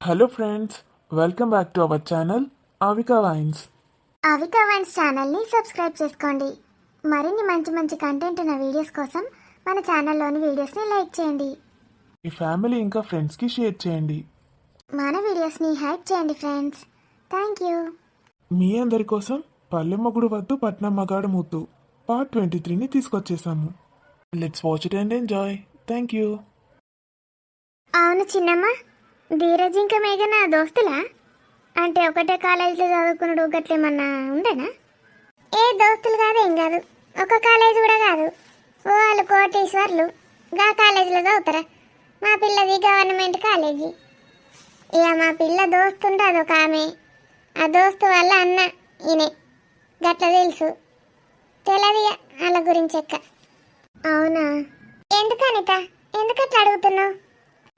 Hello friends, welcome back to our channel Avika wines. Avika wines ఛానల్ని subscribe చేసుకోండి. మరిన్ని మంచి మంచి కంటెంట్ ఉన్న వీడియోస్ కోసం మన ఛానల్లోని వీడియోస్ని లైక్ చేయండి. మీ ఫ్యామిలీ ఇంకా ఫ్రెండ్స్కి షేర్ చేయండి. మన వీడియోస్ని హైప్ చేయండి ఫ్రెండ్స్. Thank you. మీ అందరి కోసం పల్లెమ్మగుడు వద్దు పట్నం మగాడు ముద్దు పార్ట్ 23ని తీసుకొచ్చేసాము. Let's watch it and enjoy. Thank you. అవును చిన్నమ్మ, ధీరజ్ ఇంకా మేఘన దోస్తులా? అంటే ఒకటే కాలేజీలో చదువుకున్నాడు గట్లేమన్నా ఉండేనా? ఏ దోస్తులు కాదు, ఏం కాదు, ఒక కాలేజ్ కూడా కాదు. వాళ్ళు కోటీశ్వర్లు, గా కాలేజీలో చదువుతారా? మా పిల్లది గవర్నమెంట్ కాలేజీ. ఇక మా పిల్ల దోస్తుంటే అదొక ఆమె, ఆ దోస్తు వల్ల అన్న ఈయనే గట్ల తెలుసు. తెలది వాళ్ళ గురించి ఎక్క. అవునా? ఎందుకు అనిత, ఎందుకట్లా అడుగుతున్నావు?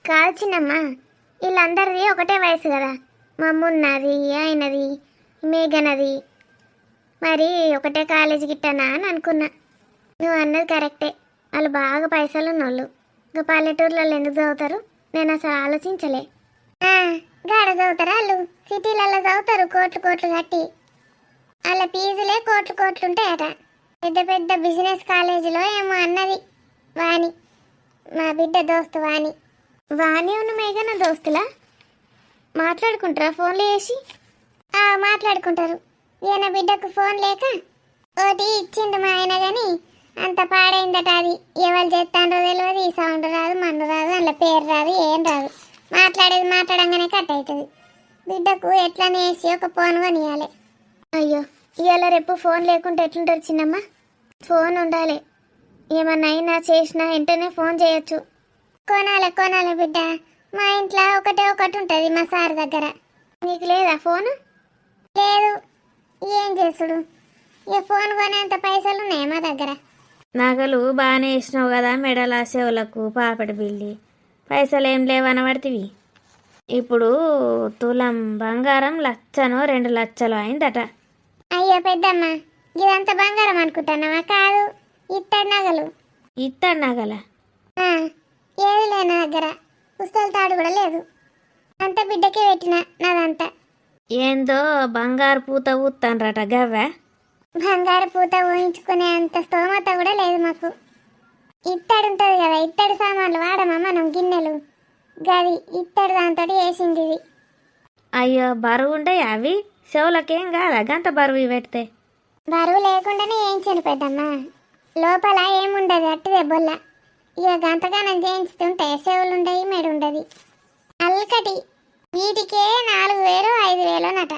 కాదు చిన్నమ్మ, వీళ్ళందరిది ఒకటే వయసు కదా. మా అమ్మున్నది, ఆయనది, మేఘనది. మరి ఒకటే కాలేజీ గిట్టనా అని అనుకున్నా. నువ్వు అన్నది కరెక్టే, వాళ్ళు బాగా పైసలు ఉన్నోళ్ళు. ఇంకా పల్లెటూర్లలో ఎందుకు చదువుతారు? నేను అసలు ఆలోచించలే. గాడ చదువుతారా వాళ్ళు? సిటీలలో చదువుతారు కోట్లు కోట్లు కట్టి. వాళ్ళ ఫీజులే కోట్లు కోట్లు ఉంటాయట. పెద్ద పెద్ద బిజినెస్ కాలేజీలో ఏమో అన్నది వాణి, మా బిడ్డ దోస్తు వాణి. వాణి ఉన్న మేఘన దోస్తులా? మాట్లాడుకుంటారా ఫోన్లు చేసి? మాట్లాడుకుంటారు. ఈయన బిడ్డకు ఫోన్ లేక ఒకటి ఇచ్చిండు మా ఆయన, కానీ అంత పాడైందట. అది ఎవరు చేస్తాండ్రో తెలియదు, ఈ సౌండ్ రాదు, మన్ను రాదు, అందులో పేరు రాదు, ఏం రాదు. మాట్లాడేది మాట్లాడంగానే కట్ అవుతుంది. బిడ్డకు ఎట్లనే వేసి ఒక ఫోన్ కొనియాలి. అయ్యో, ఇవాళ రేపు ఫోన్ లేకుంటే ఎట్లుంటారు చిన్నమ్మ? ఫోన్ ఉండాలి. ఏమన్నా అయినా చేసినా వెంటనే ఫోన్ చేయొచ్చు. కొనాలి కొనాలి బిడ్డ, మా ఇంట్లో ఒకటే ఒకటి ఉంటుంది మా సార్ దగ్గర. నీకు లేదా ఫోను? లేదు. ఏం చేసుడు, ఇక ఫోన్ కొనేంత పైసలు ఉన్నాయా మా దగ్గర? నగలు బాగానే వేసినావు కదా, మెడల చెవులకు పాపడి బిల్లి. పైసలు ఏం లేవనబడితివి. ఇప్పుడు తులం బంగారం 1,00,000 2 లక్షలు అయిందట. అయ్యో పెద్దమ్మ, ఇదంతా బంగారం అనుకుంటున్నావా? కాదు, ఇత్తడి నగలు. ఇత్తడి నగల? ఏది లేదు నా దగ్గర, పుస్తల తాడు కూడా లేదు. అంత బిడ్డకే పెట్టిన నాదంతా. ఏందో బంగారు పూత ఊతాన్రట గవ్వా? బంగారు పూత ఊహించుకునే అంత స్తోమత కూడా లేదు మాకు. ఇత్తడి ఉంటుంది కదా, ఇత్తడి సామాన్లు వాడమా మనం, గిన్నెలు, గది ఇత్తడి దాంతో వేసింది ఇది. అయ్యో, బరువు ఉంటాయి అవి? చెవులకేం కాదా గంత బరువు పెడితే? బరువు లేకుండానే వేయించాను పెద్దమ్మ. లోపల ఏముండదు, అట్టిదే బొల్ల. ఇక గంతగానం చేయించుతుంటే చెవులు ఉండయి, మెడ ఉండదు. అల్కటి వీటికే 4,000 5,000 నట.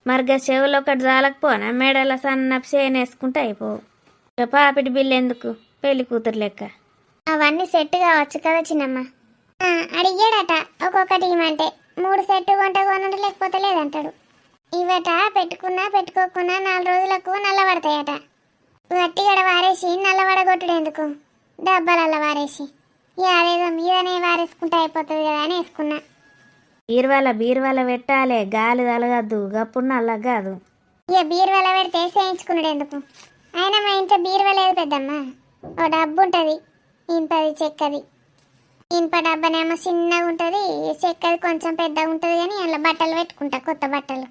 మరిగా చెవులు ఒకటి జాలకపోనా? మెడల సన్నపు చేనేసుకుంటే అయిపో. ఇక పాపిడి బిల్లు ఎందుకు, పెళ్లి కూతురు లెక్క. అవన్నీ సెట్ కావచ్చు కదా చిన్నమ్మ? అడిగాడట ఒక్కొక్కటి ఇవ్వమంటే. 3 సెట్టు కొంట కొనండి, లేకపోతే లేదంటాడు. ఇవట పెట్టుకున్నా పెట్టుకోకున్నా 4 రోజులకు నల్లబడతాయట. గట్టిగడ వారేసి నల్లబడగొట్టుడు ఎందుకు, డబ్బాలల్ల వారేసి. ఇక అదేదో మీదనే వారేసుకుంటే అయిపోతుంది కదా అని వేసుకున్నా. బీరువాల పెట్టాలి, గాలి తలగద్దు, గప్పుడు నల్ల కాదు. ఇక బీరువాల పెడితే చేయించుకున్నాడు ఎందుకు? అయినా మా ఇంట్లో బీరువా లేదు పెద్దమ్మ. ఓ డబ్బు ఉంటుంది, ఇనుపది చెక్కది. ఇనుప డబ్బనేమో చిన్నగా ఉంటుంది, చెక్కది కొంచెం పెద్దగా ఉంటుంది. కానీ అందులో బట్టలు పెట్టుకుంటా, కొత్త బట్టలు.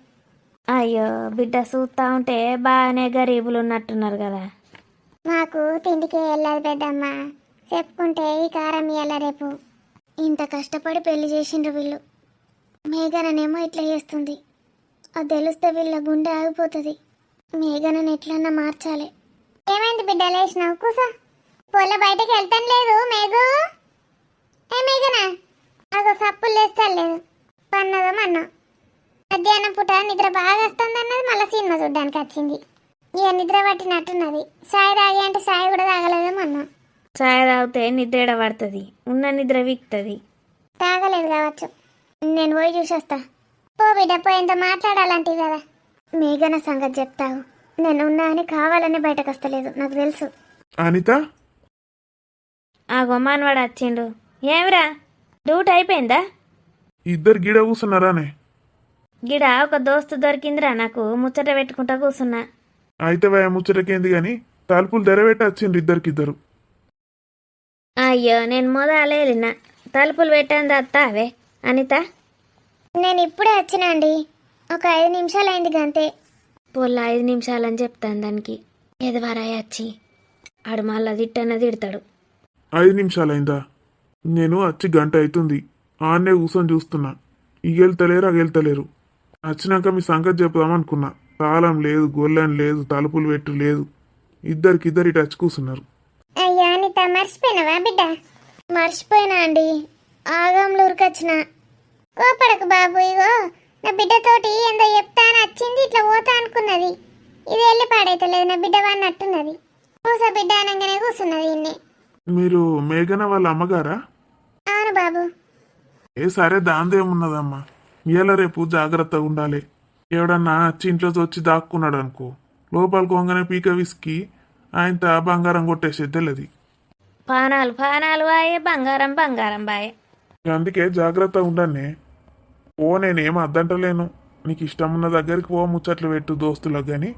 అయ్యో బిడ్డ, చూస్తా ఉంటే బాగానే గరీబులు ఉన్నట్టున్నారు కదా. మాకు తిండికే వెళ్ళదు పెద్దమ్మ. చెప్పుకుంటే ఈ కారం ఇయ్యాల రేపు. ఇంత కష్టపడి పెళ్లి చేసిండ్రు వీళ్ళు. మేఘననేమో ఇట్లా చేస్తుంది. అది తెలిస్తే వీళ్ళ గుండె ఆగిపోతుంది. మేఘనని ఎట్లన్నా మార్చాలి. ఏమైంది బిడ్డ, లేచినావు? కూసా. పొల్ల బయటకు వెళ్తాను లేదు మేఘు. ఏ మేఘన, అగో సప్పులు లేస్తాను లేదు. పన్నదో మన్నో. మధ్యాహ్నం పూట నిద్ర బాగా వస్తుంది అన్నది, మళ్ళీ సినిమా చూడ్డానికి వచ్చింది. ఇక నిద్ర పట్టినట్టున్నది. సాయి తాగి అంటే సాయి కూడా తాగలేదు మొన్న. చాయ్ తాగితే నిద్ర పడుతుంది, ఉన్న నిద్ర వీక్తుంది. తాగలేదు కావచ్చు. నేను పోయి చూసేస్తా. పో బిడ్డ, పోయేంత మాట్లాడాలంటే కదా. మేఘన సంగతి చెప్తావు. నేను ఉన్నా అని కావాలని బయటకు వస్తలేదు, నాకు తెలుసు. అనిత, ఆ గొమ్మానవాడు వచ్చిండు. ఏమిరా, డ్యూటీ అయిపోయిందా? ఇద్దరు గిడ కూర్చున్నారానే? గిడ ఒక దోస్తు దొరికిందిరా నాకు, ముచ్చట పెట్టుకుంటా కూర్చున్నా. అయితే వయ ముచ్చటకేంది గాని తలుపులు తెరబెట్టి వచ్చిండ్రు ఇద్దరికిద్దరు. అయ్యో, నేను మొదలేలినా తలుపులు పెట్టండి అత్తావే అనిత. నేను ఇప్పుడే వచ్చినా అండి. ఒక 5 నిమిషాలు అయింది గంతే. పొల్ల 5 నిమిషాలని చెప్తాను దానికి. ఎదవరాయి వచ్చి ఆడు మళ్ళా తిట్టన్న తిడతాడు. 5 నిమిషాలైందా? నేను వచ్చి గంట అవుతుంది. ఆన్నే కూర్చొని చూస్తున్నా. ఇగెళ్తలేరు అగెళ్తలేరు. వచ్చినాక మీ సంగతి చెప్దామనుకున్నా. తాళం లేదు, గొల్లం లేదు, తలుపులు పెట్టు లేదు. ఇద్దరికిద్దరు ఇటు వచ్చి కూర్చున్నారు. అయ్యా అనిత, మర్చిపోయినావా బిడ్డ? మర్చిపోయినా అండి. ఆగంలో ఉరికొచ్చిన. కోపడకు బాబు. ఇగో నా బిడ్డతోటి ఏందో చెప్తా అని వచ్చింది, ఇట్లా పోతా అనుకున్నది. ఇది వెళ్ళి పాడైతలేదు. నా బిడ్డ వాడినట్టున్నది. కూస బిడ్డ అనగానే కూర్చున్నది ఇన్ని. మీరు మేఘన వాళ్ళ అమ్మగారా? అవును బాబు. ఏ సరే, దాందేమున్నదమ్మా. ఇవాళ రేపు జాగ్రత్తగా ఉండాలి. ఎవడన్నా వచ్చి ఇంట్లో వచ్చి దాక్కున్నాడు అనుకో, లోపలికి వంగనే పీక విసికి ఆయనతో బంగారం కొట్టేసేది తెలియదు. పానాలు పానాలు బాయే, బంగారం బంగారం బాయే. అందుకే జాగ్రత్తగా ఉండనే. ఓ నేనేం అద్దంటలేను. నీకు ఇష్టం ఉన్న దగ్గరికి పో, ముచ్చట్లు పెట్టు దోస్తులకు. కానీ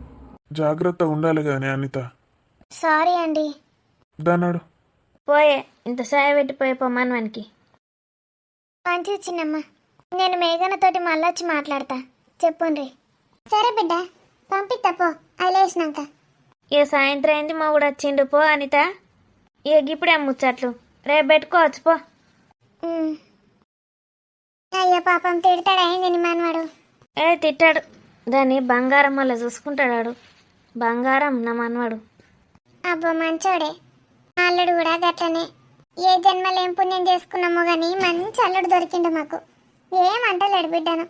జాగ్రత్తగా ఉండాలి కానీ అనిత. సారీ అండి. దాన్నాడు పోయే, ఇంత సాయ పెట్టిపోయే పొమ్మన్వానికి. మంచిది చిన్నమ్మ. నేను మేఘనతోటి మళ్ళీ వచ్చి మాట్లాడతా. చెప్పుండ్రి. సరే బిడ్డ, పంపిస్తా పో అలేసినాక. ఇక సాయంత్రం అయింది, మా కూడా వచ్చిండు. పో అనిత. ఇక ఇప్పుడే ముచ్చట్లు రేపు పెట్టుకోవచ్చు. పో. అయ్యో పాపం, తిడతాడా ఏంది మనవాడు? ఏ తిట్టాడు. దాన్ని బంగారం వల్ల చూసుకుంటాడు. బంగారం నా మనవాడు. అబ్బో మంచోడే. అల్లుడు కూడా గట్లనే. ఏ జన్మలో ఏం పుణ్యం చేసుకున్నామో గాని మంచి అల్లుడు దొరికిండు మాకు. ఏమంటలేడు బిడ్డను.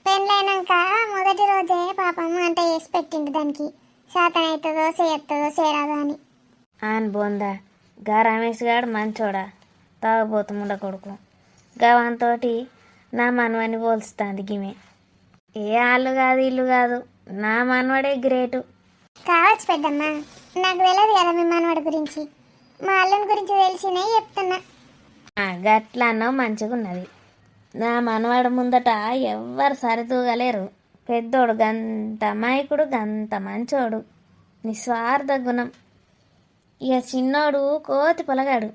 పెళ్ళైనాక మొదటి రోజే పాపం అంత వేసి పెట్టిండు దానికి. శాతం అవుతుందో చేస్తుందో చేరాదో అని. ఆన్ బోందా. గా రమేష్ గాడు మంచోడా, తాగబోతు ముండ కొడుకు. గవంతోటి నా మనవాన్ని పోల్చుతాంది గిమే. ఏ ఆళ్ళు కాదు ఇల్లు కాదు, నా మనవాడే గ్రేటు. కావచ్చు పెద్దమ్మ, నాకు తెలియదు కదా మీ మనవాడి గురించి. మా అల్లుని గురించి తెలిసినే చెప్తున్నా. గట్లా అన్నావు, మంచిగా ఉన్నది. నా మనవాడు ముందట ఎవ్వరు సరితూగలేరు. పెద్దోడు గంత అమాయకుడు, గంత మంచోడు, నిస్వార్థ గుణం. ఇక చిన్నోడు కోతి పొలగాడు.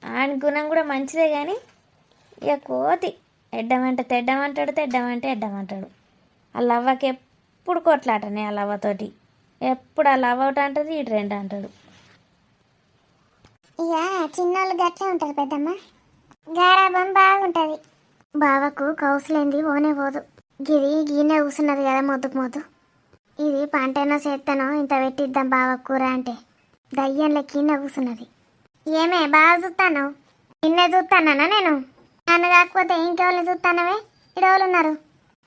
ఆయన గుణం కూడా మంచిదే కానీ ఇక కోతి. ఎడ్డమంటే తెడ్డమంటాడు, తెడ్డమంటే ఎడ్డమంటాడు. ఆ లవ్వకి ఎప్పుడు కొట్లాటనే. ఆ లవ్వతోటి ఎప్పుడు ఆ లవ్ ఒకటి అంటది, ఇటు 2 అంటాడు. ఇక చిన్నోళ్ళు గట్లే ఉంటారు పెద్దమ్మ. గారాబం బాగుంటుంది. బావకు కౌసులేంది ఓనే పోదు. గిది గీనే కూసున్నది కదా మొద్దుకు మొద్దు. ఇది పంటనో చేత్తనో ఇంత పెట్టిద్దాం బావకు కూర అంటే దయ్యం లెక్కినే కూసున్నది. ఏమే బాగా చూస్తాను? నిన్నే చూస్తానా నేను? నన్ను కాకపోతే ఇంకెవరిని చూస్తానవే? ఇడవలు ఉన్నారు.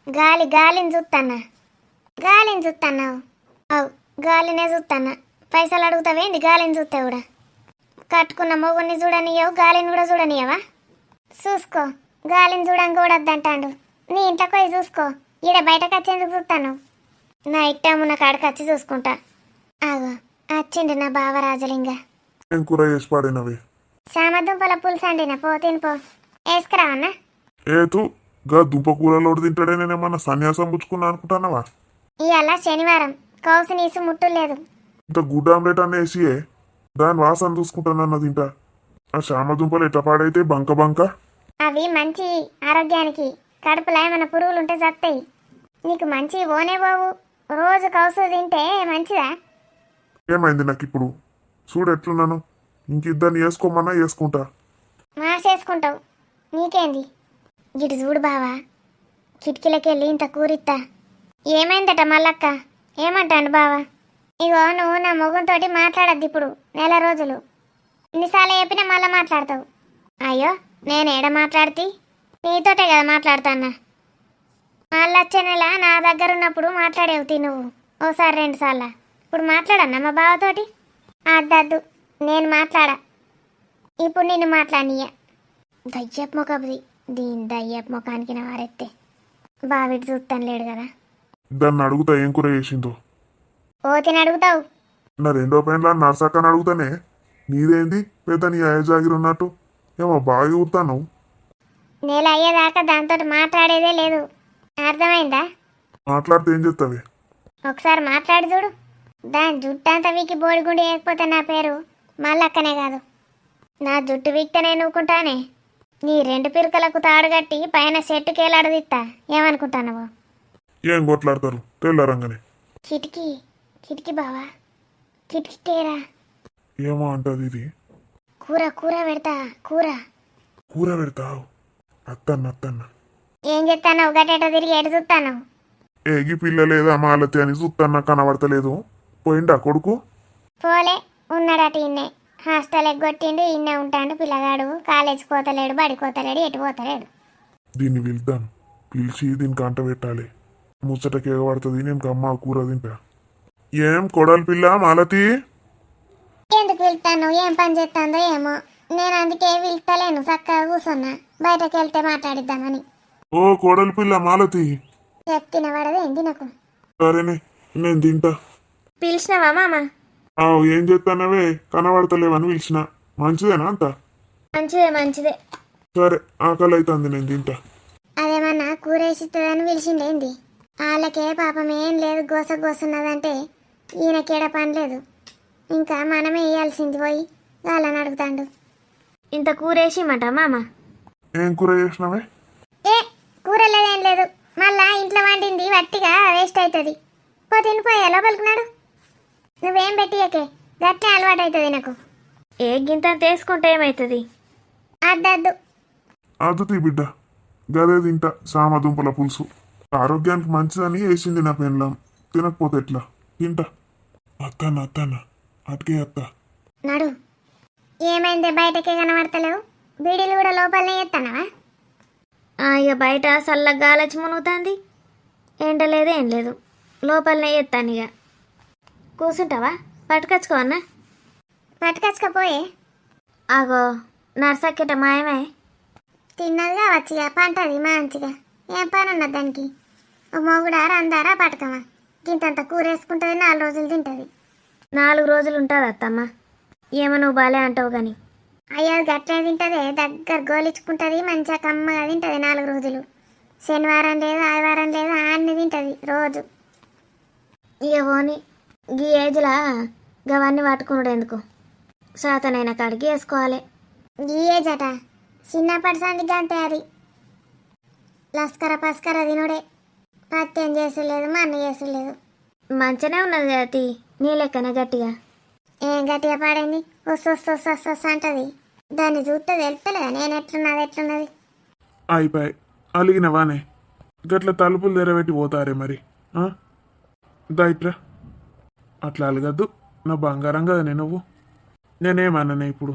గాలిని చూస్తానా? గాలిని చూస్తాన్నావు? అవు, గాలినే చూస్తానా. పైసలు అడుగుతావేంది గాలిని చూస్తే కూడా? కట్టుకున్న మొగుడిని చూడనియవు, గాలిని కూడా చూడనియవా? చూసుకో, గాలిని చూడంగా కూడా వద్దంటాడు. నీ ఇంట్లోకి పోయి చూసుకో. ఈడ బయటకు వచ్చేందుకు చూస్తాను. నా ఇట్టమున్న కాడికి వచ్చి చూసుకుంటా. ఆగో వచ్చిండు నా బావ రాజలింగ. ఏం కూర చేసి పాడినవి? చామదుంపల పులుసు అండిన. పో తినిపో. వేసుకురావన్నా? ఏతు గా దుంప కూరలోడు తింటాడే. నేనేమన్నా సన్యాసం పుచ్చుకున్నా అనుకుంటానవా? ఇవాళ శనివారం, కౌసు నీసు ముట్టు లేదు. ఇంత గుడ్ ఆమ్లెట్ అన్న వేసియే, దాని వాసన చూసుకుంటానన్న తింటా. ఆ శామ దుంపలు ఎట్లా పాడైతే బంక బంక. అవి మంచి ఆరోగ్యానికి. కడుపులో ఏమైనా పురుగులు ఉంటే చస్తాయి. నీకు మంచి ఓనే పోవు. రోజు కౌసు తింటే మంచిదా? ఏమైంది నాకు ఇప్పుడు? చూడు ఎట్లున్నాను. ఇంకిద్దరిని వేసుకోమన్నా వేసుకుంటా. మార్చేసుకుంటావు. నీకేంది? ఇటు చూడు బావా, కిటికీలకెళ్ళి ఇంత కూరిత్తా. ఏమైందట మల్లక్క? ఏమంటాను బావా? ఇగో నువ్వు నా మొగంతోటి మాట్లాడద్దు ఇప్పుడు 4 రోజులు. ఇన్నిసార్లు చెప్పినా మళ్ళీ మాట్లాడతావు. అయ్యో, నేను ఏడ మాట్లాడితే? నీతోటే కదా మాట్లాడతాన్నా. మళ్ళీ వచ్చే నెల నా దగ్గర ఉన్నప్పుడు మాట్లాడేవుతి నువ్వు ఓసారి 2 సార్లు. ఇప్పుడు మాట్లాడన్నా మా బావతోటి? అద్దద్దు, నేను మాట్లాడా. ఇప్పుడు నిన్ను మాట్లాడినయ్య. దయ్యపు మొక్కది. దీని దయ్యపు ముఖానికి నా వారెత్తే బావిటి చూస్తాను లేడు కదా. దాన్ని అడుగుతా ఏం కూర చేసిందో. ఓతిని అడుగుతావు? నా 2వ పెండ్లా నర్సక్కని అడుగుతానే. నీదేంది పెద్ద నీ అయ్యజాగిరి ఉన్నట్టు? ఏమో బాగా ఊరుతాను. నెల అయ్యేదాకా దాంతో మాట్లాడేదే లేదు. అర్థమైందా? మాట్లాడితే ఏం చెప్తావే? ఒకసారి మాట్లాడి చూడు. దాని జుట్టు అంతా వీకి బోడిగుండి వేయకపోతే నా పేరు మళ్ళక్కనే కాదు. నా జుట్టు వీక్తే నేను ఊకుంటానే. నీ రెండు పిరుకలకు తాడు కట్టి పైన చెట్టుకి ఏలాడదిత్తా ఏమనుకుంటానవు? ఏం కొట్లాడతారు తెల్లారంగానే? కిటికీ కిటికీ బావా, కిటికీ తేరా. ఏమో అంటది ఇది. కూర కూర పెడతా కూర. కూర పెడతావు? అత్తన్న ఏం చెప్తాను? గట్టేట తిరిగి ఎటు చూస్తాను? ఏగి పిల్ల లేదా మాలతి అని చూత్తన్నా కనబడతలేదు. పోయిండా కొడుకు? పోలే, ఉన్నాడట ఇన్నే. హాస్టల్ ఎగ్గొట్టిండు, ఇన్నే ఉంటాడు పిల్లగాడు. కాలేజీకి పోతలేడు, బడికి పోతలేడు, ఎటు పోతలేడు. దీన్ని పిలుద్దాం, పిలిచి దీనికి అంట పెట్టాలి. ముచ్చటకి ఎగబడుతుంది. నేను అమ్మ కూర తింటా. ఏం కొడలి పిల్ల మాలతి? ఎందుకు వెళ్తాను? ఏం పని చేస్తాందో ఏమో. నేను అందుకే వెళ్తలేను, చక్కగా కూర్చున్నా. బయటకు వెళ్తే మాట్లాడిద్దామని. ఓ కొడలి పిల్ల మాలతి, చెప్తిన పడదే ఏంది నాకు? సరేనే నేను తింటా. పిలిచినావా మామ? ఆవు ఏం చేస్తానవే కనబడతలేవని పిలిచిన. మంచిదేనా అంత? మంచిదే మంచిదే. సరే ఆకలి అవుతుంది, నేను తింటా. అదేమన్నా కూర వేసిస్తుందని పిలిచిండేంది? వాళ్ళకే పాపం ఏం లేదు, గోస గోసున్నదంటే ఈయనకేడ పని లేదు. ఇంకా మనమే ఇయ్యాల్సింది పోయి వాళ్ళని అడుగుతాండు. ఇంత కూరేసిమంట మామ? ఏం కూర చేసినావే? ఏ కూర లేదేం లేదు, మళ్ళా ఇంట్లో వండింది వట్టిగా వేస్ట్ అవుతుంది. పో తినిపోయా లోపలికినాడు. నువ్వేం పెట్టియకే, గట్టే అలవాటు అవుతుంది నాకు. ఏ గింత తీసుకుంటే ఏమవుతుంది? అద్దద్దు. అదుతి బిడ్డ, గదే తింటా. సామ దుంపల పులుసు ఆరోగ్యానికి మంచిదని వేసింది నా పెన్లాం. తినకపోతే ఎట్లా? తింటా. అత్తన్న అటుకే అత్త. నడు. ఏమైంది? బయటకే కనబడతలేవు. బీడీలు కూడా లోపలనే ఎత్తానవా? ఇక బయట చల్లగా గాలొచ్చి మునుగుతుంది. ఎండ లేదు ఏం లేదు, లోపలనే ఎత్తాను. ఇక కూర్చుంటావా? పట్టుకొచ్చుకో అన్న. పట్టుకొచ్చుకపోయే. ఆగో నర్సక్కిట మాయమే. తిన్నది కావచ్చుగా, పంటది మంచిగా. ఏం పని ఉన్నది దానికి? ఓ మొగుడా రందారా పట్టకమా? గింతంత కూర వేసుకుంటుంది, 4 రోజులు తింటుంది. 4 రోజులు ఉంటుంది అత్తమ్మ. ఏమో నువ్వు బాలే అంటావు కానీ. అయ్యో గట్లే తింటుంది, దగ్గర గోలిచ్చుకుంటుంది, మంచిగా కమ్మగా తింటుంది 4 రోజులు. శనివారం లేదు, ఆదివారం లేదు, అన్ని తింటుంది రోజు. ఇక పోని ఈ ఏజ్లా గవన్నీ పట్టుకున్నాడు ఎందుకు? శాతనైన కాడికి వేసుకోవాలి. ఈ ఏజ్ అట చిన్నప్పటి సందిగా అంతే. అది లస్కర పస్కర తినుడే. పత్యం చేసులేదు, మా అన్న చేసులేదు. మంచిగానే ఉన్నది కదా తీ, నీ లెక్కనే గట్టిగా. ఏం గట్టిగా పాడైంది? వస్తొస్తొస్తొస్తొస్త అంటది. దాన్ని చూస్తే తెలుస్తలేదా నేను ఎట్లున్నది ఎట్లున్నది? అయిపోయి అలిగినవానే. గట్ల తలుపులు తెరబెట్టి పోతారే మరి. దైట్రా, అట్లా అలగద్దు. నా బంగారం కదనే నువ్వు. నేనేమన్నానే ఇప్పుడు?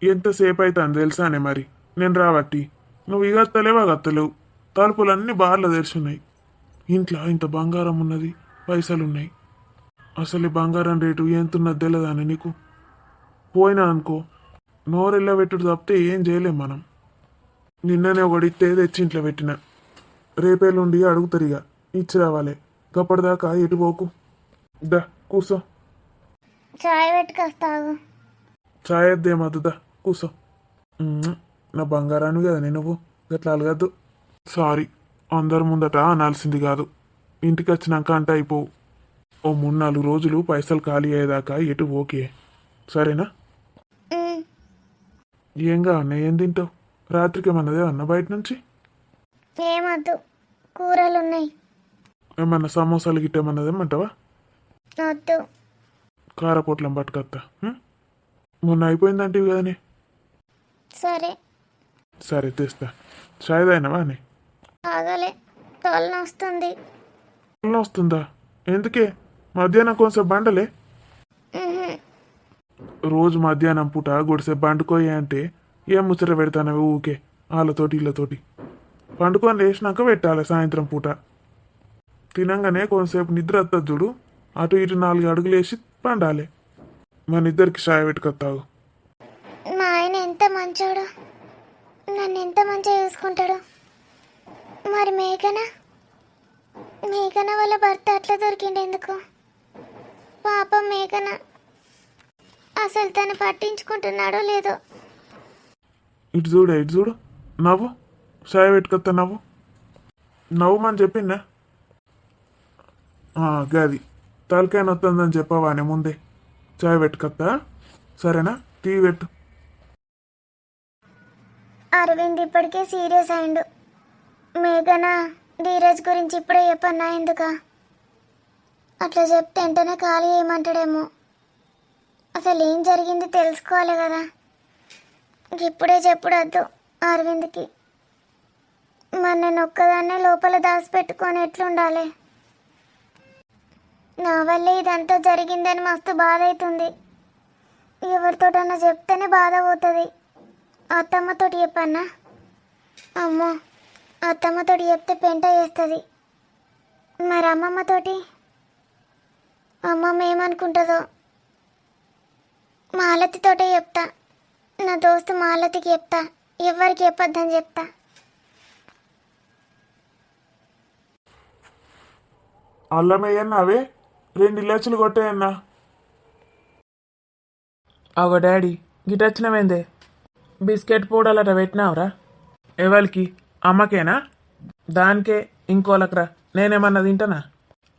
ఎంతసేపు అవుతుంది తెలుసానే మరి నేను రాబట్టి? నువ్వు ఇగత్తలేవా గత్తలేవు. తలుపులన్నీ బార్లు తెరుచున్నాయి. ఇంట్లో ఇంత బంగారం ఉన్నది, పైసలున్నాయి. అసలు ఈ బంగారం రేటు ఎంతున్నది తెలియదానే నీకు? పోయినా అనుకో, నోరెల్లా పెట్టుడు తప్పితే ఏం చేయలేం మనం. నిన్ననే ఒకడితే తెచ్చి ఇంట్లో పెట్టిన. రేపేళ్ళుండి అడుగుతారు, ఇక ఇచ్చి రావాలి. గప్పటిదాకా ఎటు పోకు. దా కూసో. చాయ్ పెట్టుకొస్తావు? చాయ్ వద్దేమద్దుదా, కూసో. నా బంగారాన్ని కదా నువ్వు గట్లా అలగద్దు. సారీ, అందరి ముందట అనాల్సింది కాదు. ఇంటికి వచ్చినాక అంటే అయిపోవు. ఓ 3-4 రోజులు పైసలు ఖాళీ అయ్యేదాకా ఎటు ఓకే, సరేనా? ఏం కావన్నా? ఏం తింటావు? రాత్రికి ఏమన్నదే అన్న బయట నుంచి? ఏమద్దు, కూరలు ఉన్నాయి. ఏమన్నా సమోసాలు గిట్టేమన్నదేమంటావా? వద్దు. కారపొట్లం పట్టుకొత్తా. మొన్న అయిపోయిందంటివి కదనే. సరే. సరే తెస్తా. చాయ్ తాగినావా అని? ఆగలే, తలనొస్తుంది. వస్తుందా? ఎందుకే? మధ్యాహ్నం కొంచెం బండలే. రోజు మధ్యాహ్నం పూట గుడిసే బండుకోయే అంటే ఏం ముచ్చట పెడతానవి ఊకే వాళ్ళతోటి వీళ్ళతోటి. పండుకొని లేచినాక పెట్టాలి సాయంత్రం పూట. తినంగానే కొంతసేపు నిద్ర వస్తుంది చూడు, అటు ఇటు 4 అడుగులు వేసి పండాలి. మన ఇద్దరికి చాయ్ పెట్టుకొస్తావు. మా ఆయన ఎంత మంచోడు, నన్ను ఎంత మంచిగా చూసుకుంటాడు. మరి మేఘన వాళ్ళ భర్త అట్లా దొరికిండు ఎందుకు? పాపం మేఘన అసలు తను పట్టించుకుంటున్నాడో లేదో. ఇటు చూడు నవ్వు. చాయ్ పెట్టుకొస్తా నవ్వు. నవ్వుమని చెప్పిందా? గది తలకాయ నొత్తుందని చెప్పవానే ముందే. చాయ్ పెట్టుకొస్తా, సరేనా? టీ పెట్టు. అరవింద్ ఇప్పటికే సీరియస్ అయిండు. మేఘనా ధీరజ్ గురించి ఇప్పుడే చెప్పన్నా ఎందుక? అట్లా చెప్తే వెంటనే ఖాళీ ఏమంటాడేమో. అసలు ఏం జరిగింది తెలుసుకోవాలి కదా. ఇప్పుడే చెప్పుడద్దు అరవింద్కి. మరి నేను ఒక్కదాన్నే లోపల దాచిపెట్టుకొని ఎట్లుండాలి? నా వల్లే ఇదంతా జరిగిందని మస్తు బాధ అవుతుంది. ఎవరితోటన్నా చెప్తేనే బాధ పోతుంది. అత్తమ్మతోటి చెప్పన్నా? అమ్మో, అత్తమ్మతోటి చెప్తే పెంట చేస్తుంది. మరి అమ్మమ్మతోటి? అమ్మమ్మ ఏమనుకుంటుందో? మాలతితోటే చెప్తా. నా దోస్తు మాలతికి చెప్తా. ఎవరికి చెప్పొద్దని చెప్తా. అల్లమేయన్నా అవే 2 ఇలాచులు కొట్టాయన్నా. అగో డాడీ గిటొచ్చినవేందే? బిస్కెట్ పూడలట పెట్టినావురా? ఎవరికి? అమ్మకేనా? దానికే ఇంకోలకరా. నేనేమన్నా తింటానా?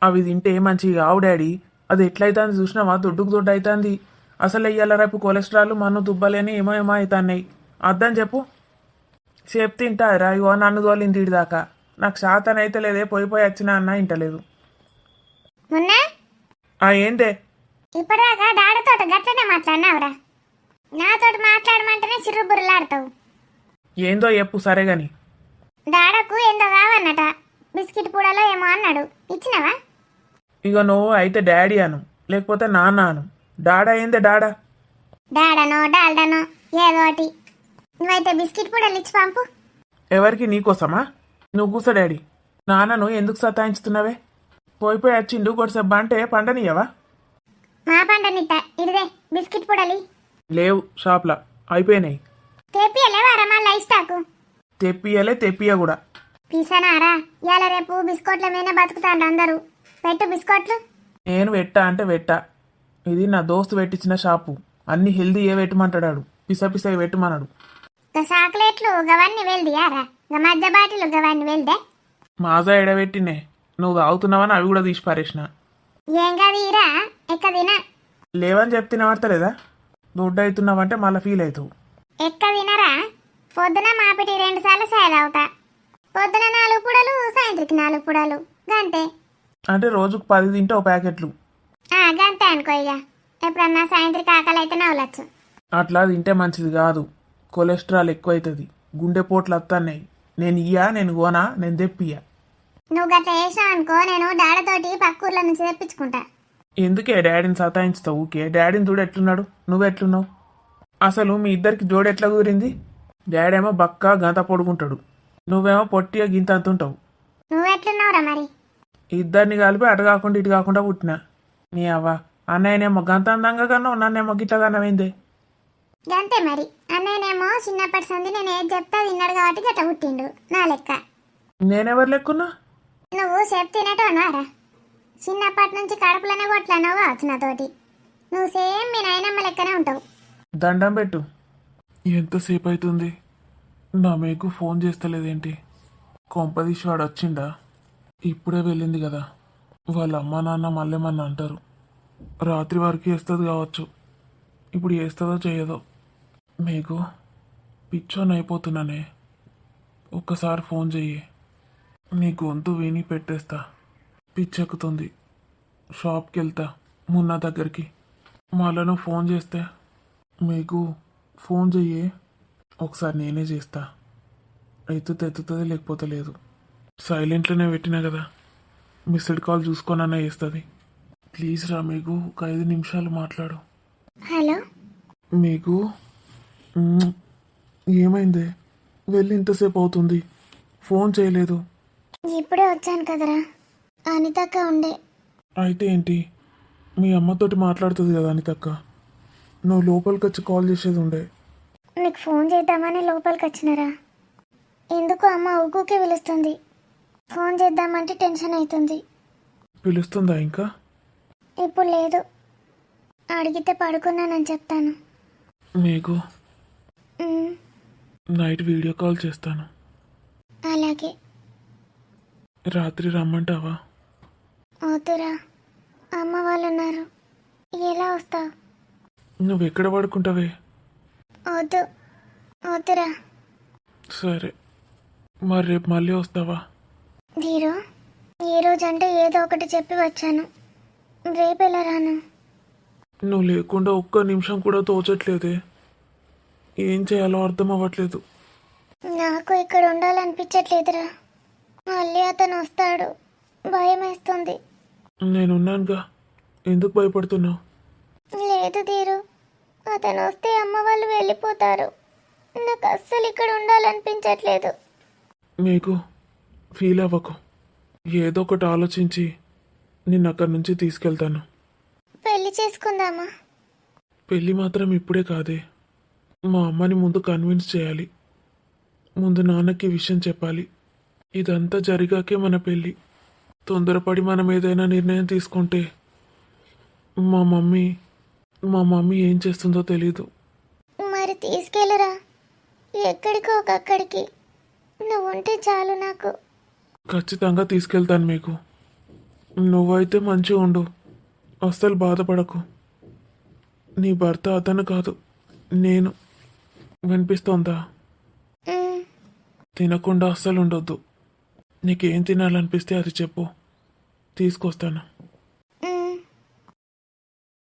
అవి తింటే మంచిగా కావు డాడీ. అది ఎట్లయితుంది చూసినావా? దొడ్డుకు దొడ్డు అవుతుంది. అసలు ఇయ్యాల రేపు కొలెస్ట్రాల్ మన్ను దుబ్బలేని ఏమో ఏమో అవుతున్నాయి. అద్దని చెప్పు. సేపు తింటారా? ఇగో నన్ను తోలింది తీడిదాకా. నాకు శాతం అయితే లేదే. పోయి వచ్చినా అన్న ఇంటలేదు. మొన్న ఏందే? ఇప్పటిదాకా డాడతోటి గట్లనే మాట్లాడినావురా? నాతోటి మాట్లాడమంటేనే చిర్రుబుర్రులాడతావు. ఏందో చెప్పు సరే గాని. డాడకు ఏందో కావన్నట. బిస్కెట్ పూడలో ఏమో అన్నాడు. ఇచ్చినావా? ఇక నువ్వు అయితే డాడీ అను, లేకపోతే నాన్న అను. డాడా ఏందే డాడా? డాడనో డాల్డనో ఏదో ఒకటి. నువ్వైతే బిస్కెట్ పూడలు ఇచ్చి పంపు. ఎవరికి? నీకోసమా? నువ్వు కూసో డాడీ. నాన్నను ఎందుకు సతాయించుతున్నావే? పోయి వచ్చిండు కొద్దిసేపు అంటే పండనియవా? మా పండనిట్ట ఇడిదే బిస్కెట్ పూడలి. లేవు షాప్లా, అయిపోయినాయి. తెప్పియలేవారా మళ్ళీ ఇష్టాకు? తెప్పియ కూడా. పీసనారా? ఇవాళ రేపు బిస్కెట్ల మీద బతుకుతాండ్రు అందరూ. పెట్టు బిస్కెట్లు. నేను పెట్టా అంటే పెట్టా. ఇది నా దోస్తు పెట్టించిన షాపు. అన్ని హెల్దీ ఏ పెట్టమంటాడు. పిస పెట్టమన్నాడు. చాక్లెట్లు గవన్నీ వెళ్దియారా? మధ్య బాటిలు గవన్నీ వెళ్దే. మాజా ఎడబెట్టినే. నువ్వు తాగుతున్నావని అవి కూడా తీసి పారేసిన. ఏం కాదు ఈరా ఎక్క తినా. లేవని చెప్తున్నా పడతలేదా? దొడ్డు అవుతున్నావంటే మళ్ళీ ఫీల్ అవుతావు. ఎక్క తినరా? పొద్దున మాపిటి 2 సార్లు చాయ్ తాగుతా. పొద్దున 4 పుడలు, సాయంత్రికి 4 పుడలు. గంతే. అంటే రోజుకు 10 తింటే 1 ప్యాకెట్లు. గంతే అనుకో. ఇక ఎప్పుడన్నా సాయంత్రికి ఆకలి అయితే నవ్వులచ్చు. అట్లా తింటే మంచిది కాదు. కొలెస్ట్రాల్ ఎక్కువ అవుతుంది. గుండెపోట్లు వస్తున్నాయి. నేను కోనా, నేను తెప్పియా. నువ్వు గట్లా చేసావు అనుకో, నేను డాడతోటి పక్కూర్ల నుంచి తెప్పించుకుంటా. ఎందుకే డాడీని సతాయించుతావు? ఊకే డాడీని చూడు ఎట్లున్నాడు, నువ్వెట్లున్నావు? అసలు మీ ఇద్దరికి జోడు ఎట్లా కుదిరింది? డాడీ ఏమో బక్క గంత పొడుగుంటాడు, నువ్వేమో పొట్టిగా గింత అంతుంటావు. నువ్వెట్లున్నావురా మరి? ఇద్దరిని కలిపి అటు కాకుండా ఇటు కాకుండా పుట్టినా. నీ అవ్వ అన్నయ్యనేమో గంత అందంగా కన్నావు, నన్నేమో గిట్లా కన్నావేందే? గంతే మరి. అన్నయ్యనేమో చిన్నప్పటి సంది నేను ఏది చెప్తా తిన్నాడు కాబట్టి గట్ట పుట్టిండు నా లెక్క. నేనెవరు లెక్కున్నా? నువ్వు సేపు తినేటోనారా? చిన్నప్పటి నుంచి కడుపులోనే కొట్లానో కావచ్చు నాతోటి. నువ్వు సేమ్ మీ నాయనమ్మ లెక్కనే ఉంటావు. దండం పెట్టు. ఎంతసేపు అవుతుంది? నా మీకు ఫోన్ చేస్తలేదేంటి? కొంపదీసి వాడు వచ్చిండా? ఇప్పుడే వెళ్ళింది కదా. వాళ్ళ అమ్మా నాన్న మళ్ళేమన్నా అంటారు. రాత్రి వరకు వేస్తుంది కావచ్చు. ఇప్పుడు వేస్తుందో చేయదో. మీకు పిచ్చోని అయిపోతున్నానే. ఒక్కసారి ఫోన్ చెయ్యి. నీ గొంతు విని పెట్టేస్తా. పిచ్చెక్కుతుంది. షాప్కి వెళ్తా మున్నా దగ్గరికి. మళ్ళా నువ్వు ఫోన్ చేస్తే మీకు ఫోన్ చెయ్యి. ఒకసారి నేనే చేస్తా. ఎత్తుతుంది లేకపోతే లేదు. సైలెంట్లోనే పెట్టినా కదా. మిస్డ్ కాల్ చూసుకోనన్నా వేస్తుంది. ప్లీజ్ రా మీకు ఒక 5 నిమిషాలు మాట్లాడు. హలో మీకు ఏమైంది? వెళ్ళి ఇంతసేపు అవుతుంది, ఫోన్ చేయలేదు. ఇప్పుడే వచ్చాను కదరా. అనితక్క ఉండే. అయితే ఏంటి? మీ అమ్మతోటి మాట్లాడుతుంది కదా అనితక్క. నువ్వు లోపలికి వచ్చి కాల్ చేసేది ఉండే. నీకు ఫోన్ చేద్దామని లోపలికి వచ్చినరా. ఎందుకు అమ్మ ఊకే పిలుస్తుంది. ఫోన్ చేద్దామంటే టెన్షన్ అవుతుంది. పిలుస్తుందా ఇంకా? ఇప్పుడు లేదు. అడిగితే పడుకున్నానని చెప్తాను. మీకు ఉమ్, నైట్ వీడియో కాల్ చేస్తాను. అలాగే. రాత్రి రమ్మంటావా? వద్దురా, అమ్మ వాళ్ళు ఉన్నారు. ఎలా వస్తావు? నువ్వు ఎక్కడ పడుకుంటావే? వద్దురా. సరే, మరి రేపు మళ్ళీ వస్తావా? ధీరు, ఈ రోజు అంటే ఏదో ఒకటి చెప్పి వచ్చాను. రేపు ఎలా రాను? నువ్వు లేకుండా ఒక్క నిమిషం కూడా తోచట్లేదే. ఏం చేయాలో అర్థం అవ్వట్లేదు. నాకు ఇక్కడ ఉండాలనిపించట్లేదురా. మళ్ళీ అతను వస్తాడు, భయం వేస్తుంది. నేనున్నానుగా, ఎందుకు భయపడుతున్నావు? లేదు ధీరు, అతను వస్తే అమ్మ వాళ్ళు వెళ్ళిపోతారు. నాకు అస్సలు ఇక్కడ ఉండాలనిపించట్లేదు. నీకు ఫీల్ అవ్వకు, ఏదో ఒకటి ఆలోచించి నిన్ను అక్కడి నుంచి తీసుకెళ్తాను. పెళ్లి చేసుకుందామా? పెళ్ళి మాత్రం ఇప్పుడే కాదే. మా అమ్మని ముందు కన్విన్స్ చేయాలి. ముందు నాన్నకి ఈ విషయం చెప్పాలి. ఇదంతా జరిగాకే మన పెళ్ళి. తొందరపడి మనం ఏదైనా నిర్ణయం తీసుకుంటే మా మమ్మీ ఏం చేస్తుందో తెలీదు. మరి తీసుకెళ్ళరా, ఎక్కడికో ఒకక్కడికి. నువ్వు ఉంటే చాలు నాకు. ఖచ్చితంగా తీసుకెళ్తాను మీకు. నువ్వైతే మంచిగా ఉండు, అస్సలు బాధపడకు. నీ భర్త అతను కాదు, నేను. వినిపిస్తోందా? ఉమ్, తినకుండా అస్సలు ఉండొద్దు. నీకేం తినాలనిపిస్తే అది చెప్పు, తీసుకొస్తాను.